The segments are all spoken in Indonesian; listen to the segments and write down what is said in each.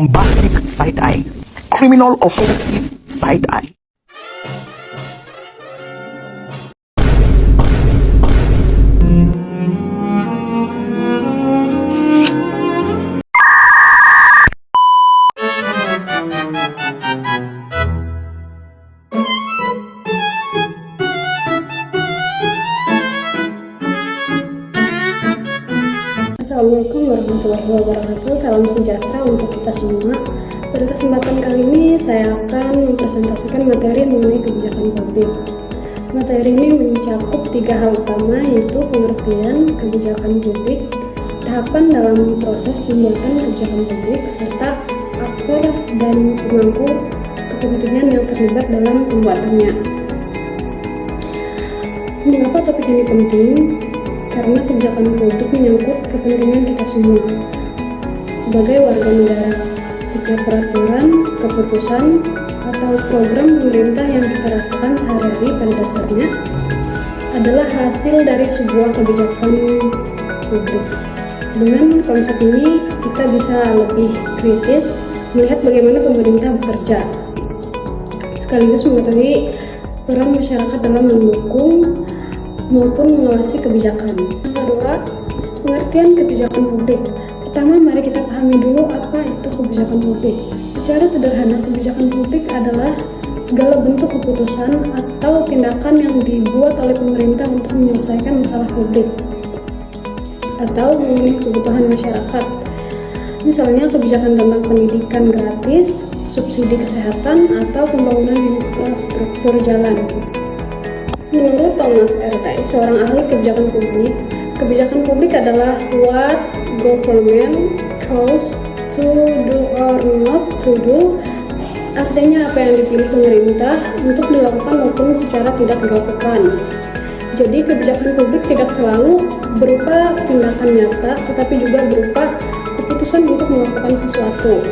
bombastic side-eye, criminal offensive side-eye. Assalamualaikum warahmatullahi wabarakatuh. Salam sejahtera untuk kita semua. Pada kesempatan kali ini saya akan mempresentasikan materi mengenai kebijakan publik. Materi ini mencakup 3 hal utama, yaitu pengertian kebijakan publik, tahapan dalam proses pembuatan kebijakan publik, serta aktor dan pemangku kepentingan yang terlibat dalam pembuatannya. Mengapa topik ini penting? Karena kebijakan publik menyangkut kepentingan kita semua. Sebagai warga negara, setiap peraturan, keputusan, atau program pemerintah yang kita rasakan sehari-hari pada dasarnya adalah hasil dari sebuah kebijakan publik. Dengan konsep ini, kita bisa lebih kritis melihat bagaimana pemerintah bekerja, sekaligus mengetahui peran masyarakat dalam mendukung maupun mengawasi kebijakan. Yang kedua, pengertian kebijakan publik. Pertama, mari kita pahami dulu apa itu kebijakan publik. Secara sederhana, kebijakan publik adalah segala bentuk keputusan atau tindakan yang dibuat oleh pemerintah untuk menyelesaikan masalah publik atau memenuhi kebutuhan masyarakat. Misalnya kebijakan tentang pendidikan gratis, subsidi kesehatan, atau pembangunan infrastruktur jalan. Menurut Thomas R. Dye, seorang ahli kebijakan publik adalah what government chose to do or not to do, artinya apa yang dipilih pemerintah untuk dilakukan maupun secara tidak dilakukan. Jadi kebijakan publik tidak selalu berupa tindakan nyata, tetapi juga berupa keputusan untuk melakukan sesuatu.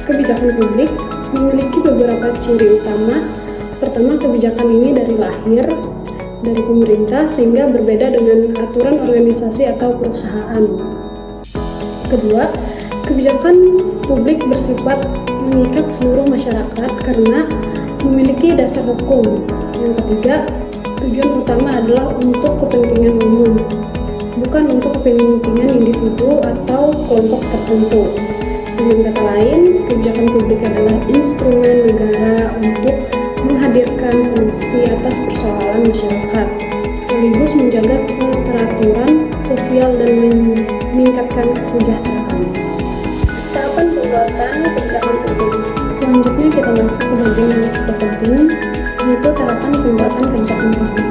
Kebijakan publik memiliki beberapa ciri utama. Pertama, kebijakan ini dari lahir dari pemerintah sehingga berbeda dengan aturan organisasi atau perusahaan. Kedua, kebijakan publik bersifat mengikat seluruh masyarakat karena memiliki dasar hukum. Yang ketiga, tujuan utama adalah untuk kepentingan umum, bukan untuk kepentingan individu atau kelompok tertentu. Dengan kata lain, kebijakan publik adalah instrumen negara untuk menghadirkan solusi atas persoalan masyarakat, sekaligus menjaga keteraturan sosial dan meningkatkan kesejahteraan. Tahapan pembuatan kebijakan publik. Selanjutnya kita masuk ke bagian yang cukup penting, yaitu tahapan pembuatan kebijakan publik.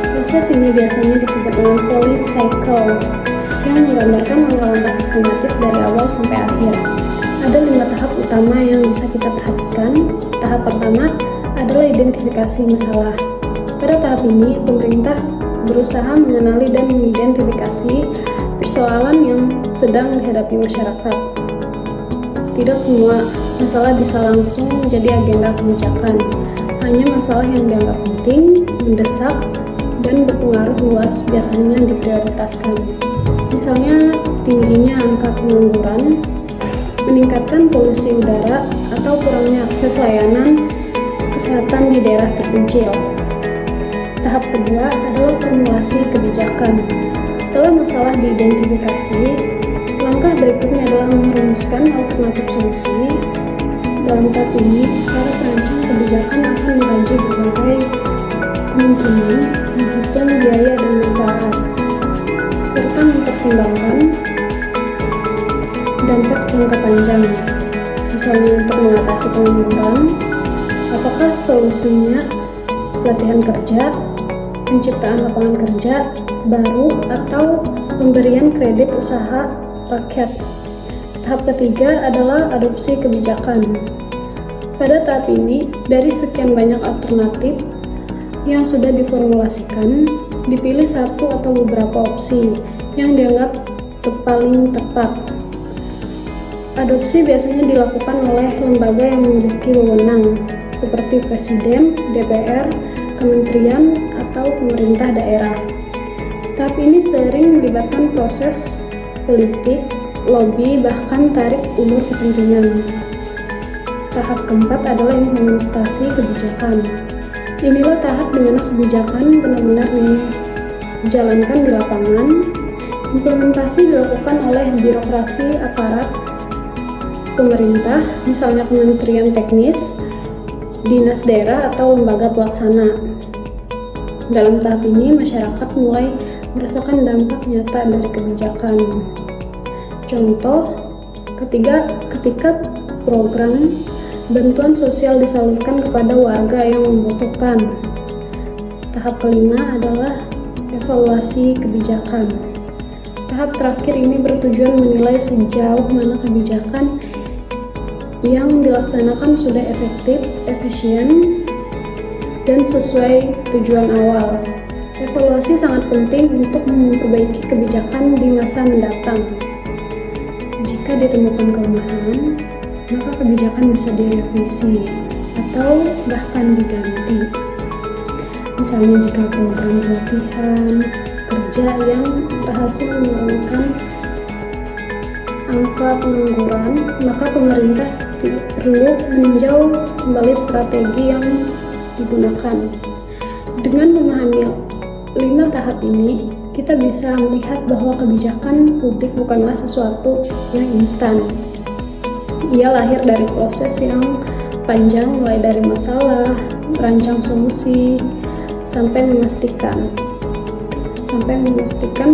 Proses ini biasanya disebut dengan policy cycle, yang menggambarkan langkah-langkah sistematis dari awal sampai akhir. Ada 5 tahap utama yang bisa kita perhatikan. Tahap pertama adalah identifikasi masalah. Pada tahap ini, pemerintah berusaha mengenali dan mengidentifikasi persoalan yang sedang dihadapi masyarakat. Tidak semua masalah bisa langsung menjadi agenda kebijakan. Hanya masalah yang dianggap penting, mendesak, dan berpengaruh luas biasanya diprioritaskan. Misalnya, tingginya angka pengangguran, meningkatkan polusi udara, atau kurangnya akses layanan kesehatan di daerah terpencil. Tahap kedua adalah formulasi kebijakan. Setelah masalah diidentifikasi, langkah berikutnya adalah merumuskan alternatif solusi. Dalam tahap ini, para perancang kebijakan akan mengkaji berbagai kemungkinan, menghitung biaya dan manfaat, serta mempertimbangkan dampak jangka panjang. Misalnya untuk mengatasi pengangguran, apakah solusinya pelatihan kerja, penciptaan lapangan kerja baru, atau pemberian kredit usaha rakyat? Tahap ketiga adalah adopsi kebijakan. Pada tahap ini, dari sekian banyak alternatif yang sudah diformulasikan, dipilih satu atau beberapa opsi yang dianggap paling tepat. Adopsi biasanya dilakukan oleh lembaga yang memiliki wewenang, seperti Presiden, DPR, Kementerian, atau pemerintah daerah. Tahap ini sering melibatkan proses politik lobby, bahkan tarik ulur kepentingan. Tahap keempat adalah implementasi kebijakan. Inilah tahap di mana kebijakan benar-benar dijalankan di lapangan. Implementasi dilakukan oleh birokrasi aparat pemerintah, misalnya kementerian teknis, dinas daerah, atau lembaga pelaksana. Dalam tahap ini, masyarakat mulai merasakan dampak nyata dari kebijakan. Contoh, ketika program bantuan sosial disalurkan kepada warga yang membutuhkan. Tahap kelima adalah evaluasi kebijakan. Tahap terakhir ini bertujuan menilai sejauh mana kebijakan yang dilaksanakan sudah efektif, efisien, dan sesuai tujuan awal. Evaluasi sangat penting untuk memperbaiki kebijakan di masa mendatang. Jika ditemukan kelemahan, maka kebijakan bisa direvisi atau bahkan diganti. Misalnya jika program pelatihan kerja yang berhasil menurunkan angka pengangguran, maka pemerintah perlu meninjau kembali strategi yang digunakan. Dengan memahami 5 tahap ini, kita bisa melihat bahwa kebijakan publik bukanlah sesuatu yang instan. Ia lahir dari proses yang panjang, mulai dari masalah, merancang solusi, sampai memastikan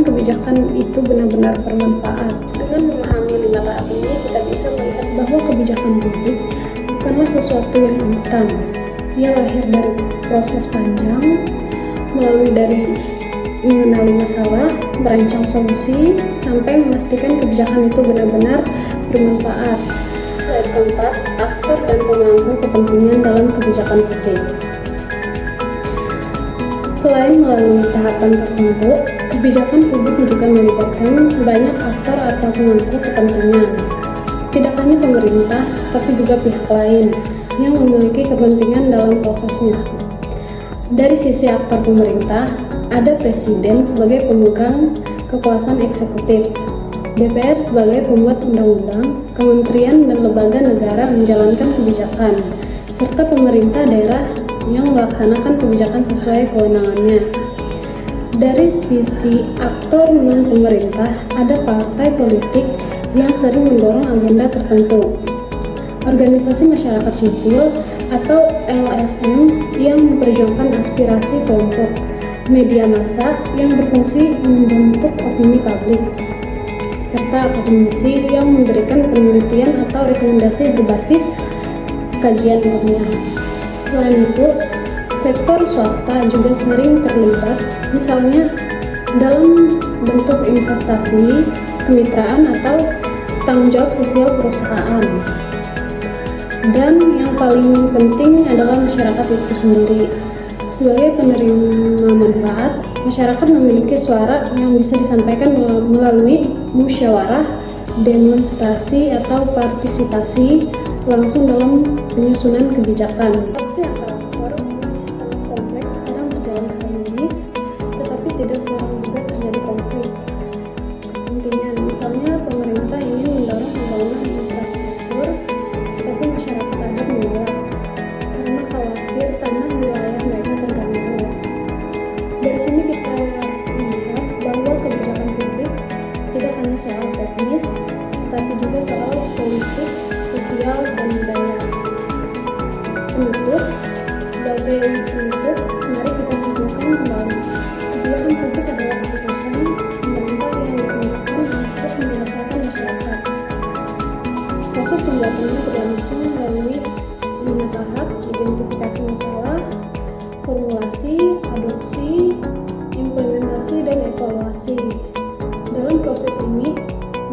kebijakan itu benar-benar bermanfaat. Dengan memahami 5 tahap ini, kita bisa melihat bahwa kebijakan publik bukanlah sesuatu yang instan. Ia lahir dari proses panjang, melalui dari mengenali masalah, merancang solusi, sampai memastikan kebijakan itu benar-benar bermanfaat. Slide keempat, aktor dan pemangku kepentingan dalam kebijakan publik. Selain melalui tahapan tertentu, kebijakan publik juga melibatkan banyak aktor atau pemangku kepentingan. Tidak hanya pemerintah, tapi juga pihak lain yang memiliki kepentingan dalam prosesnya. Dari sisi aktor pemerintah, ada presiden sebagai pemegang kekuasaan eksekutif, DPR sebagai pembuat undang-undang, kementerian dan lembaga negara menjalankan kebijakan, serta pemerintah daerah yang melaksanakan kebijakan sesuai kewenangannya. Dari sisi aktor non-pemerintah, ada partai politik yang sering mendorong agenda tertentu, organisasi masyarakat sipil atau LSM yang memperjuangkan aspirasi kelompok, media massa yang berfungsi membentuk opini publik, serta akademisi yang memberikan penelitian atau rekomendasi berbasis kajian ilmiah. Selain itu, sektor swasta juga sering terlibat, misalnya dalam bentuk investasi, kemitraan, atau tanggung jawab sosial perusahaan. Dan yang paling penting adalah masyarakat itu sendiri. Sebagai penerima manfaat, masyarakat memiliki suara yang bisa disampaikan melalui musyawarah, demonstrasi, atau partisipasi langsung dalam penyusunan kebijakan. Interaksi antara aktor bisa sangat kompleks, kadang berjalan harmonis, tetapi tidak jarang juga terjadi konflik kepentingan. Misalnya pemerintah ingin mendorong pembangunan infrastruktur, tetapi masyarakat adat menolak karena khawatir tanah wilayah mereka terganggu. Dari sini kita melihat bahwa kebijakan publik tidak hanya soal teknis, tetapi juga soal politik, sosial, dan budaya. Sebagai penutup, mari kita simpulkan kembali. Kebijakan publik adalah keputusan pemerintah yang ditunjukkan untuk menyelesaikan masyarakat. Proses pembuatannya berlangsung melalui 5 tahap: identifikasi masalah, formulasi, adopsi, implementasi, dan evaluasi. Dalam proses ini,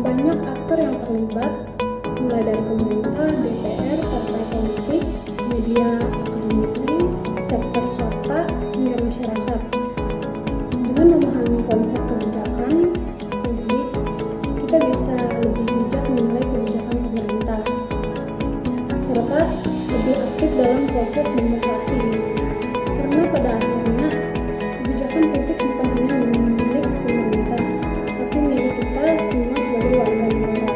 banyak aktor yang terlibat, mulai dari pemerintah, DPR, partai politik, media, akademisi, sektor swasta, hingga masyarakat. Dengan memahami konsep kebijakan publik, kita bisa lebih bijak menilai kebijakan pemerintah, serta lebih aktif dalam proses demokrasi. Karena pada akhirnya, kebijakan publik bukan hanya milik pemerintah, tapi milik kita semua sebagai warga negara.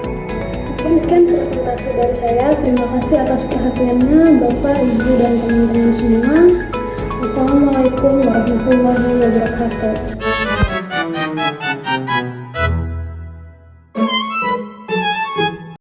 Sekian presentasi dari saya. Terima kasih atas perhatiannya Bapak, Ibu, dan teman-teman semua. Wassalamualaikum warahmatullahi wabarakatuh.